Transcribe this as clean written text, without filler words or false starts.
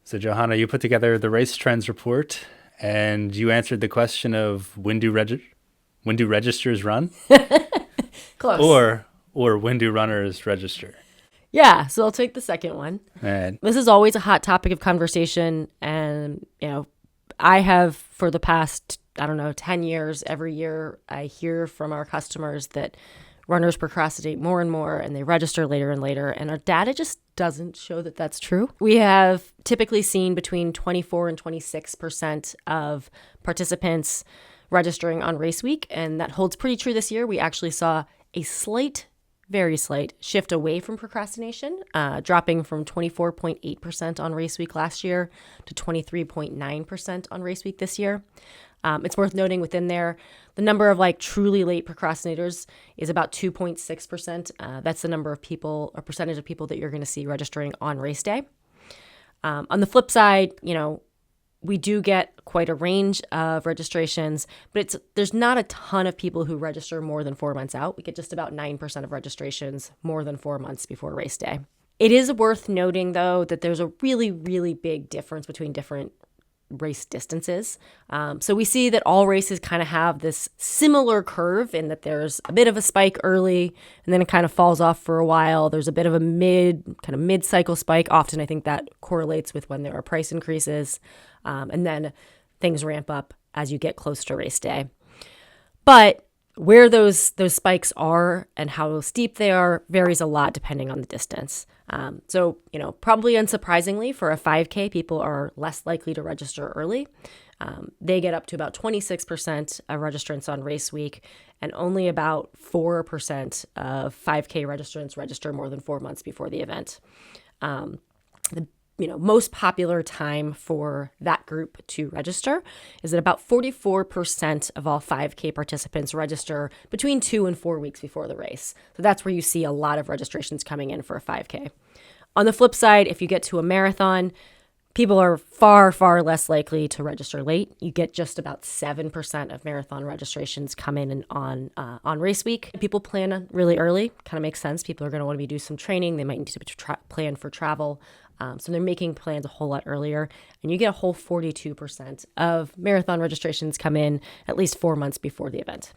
So, Johanna, you put together the RaceTrends Report, and you answered the question of when do registers run, Close. or when do runners register? Yeah, so I'll take the second one. And This is always a hot topic of conversation, and I have for the past 10 years, every year I hear from our customers that runners procrastinate more and more and they register later and later, and our data just doesn't show that that's true. We have typically seen between 24 and 26% of participants registering on race week, and that holds pretty true this year. We actually saw a very slight shift away from procrastination, dropping from 24.8% on race week last year to 23.9% on race week this year. It's worth noting within there, the number of truly late procrastinators is about 2.6%. That's the number of people or percentage of people that you're going to see registering on race day. On the flip side, we do get quite a range of registrations, but there's not a ton of people who register more than 4 months out. We get just about 9% of registrations more than 4 months before race day. It is worth noting, though, that there's a really, really big difference between different race distances. So we see that all races kind of have this similar curve in that there's a bit of a spike early and then it kind of falls off for a while. There's a bit of a mid-cycle spike. Often I think that correlates with when there are price increases. And then things ramp up as you get close to race day. But where those spikes are and how steep they are varies a lot depending on the distance. So probably unsurprisingly for a 5K, people are less likely to register early. They get up to about 26% of registrants on race week, and only about 4% of 5K registrants register more than 4 months before the event. The most popular time for that group to register is that about 44% of all 5K participants register between 2 and 4 weeks before the race. So that's where you see a lot of registrations coming in for a 5K. On the flip side, if you get to a marathon, people are far, far less likely to register late. You get just about 7% of marathon registrations come in on race week. People plan really early. Kind of makes sense. People are going to want to do some training. They might need to plan for travel. So they're making plans a whole lot earlier. And you get a whole 42% of marathon registrations come in at least 4 months before the event.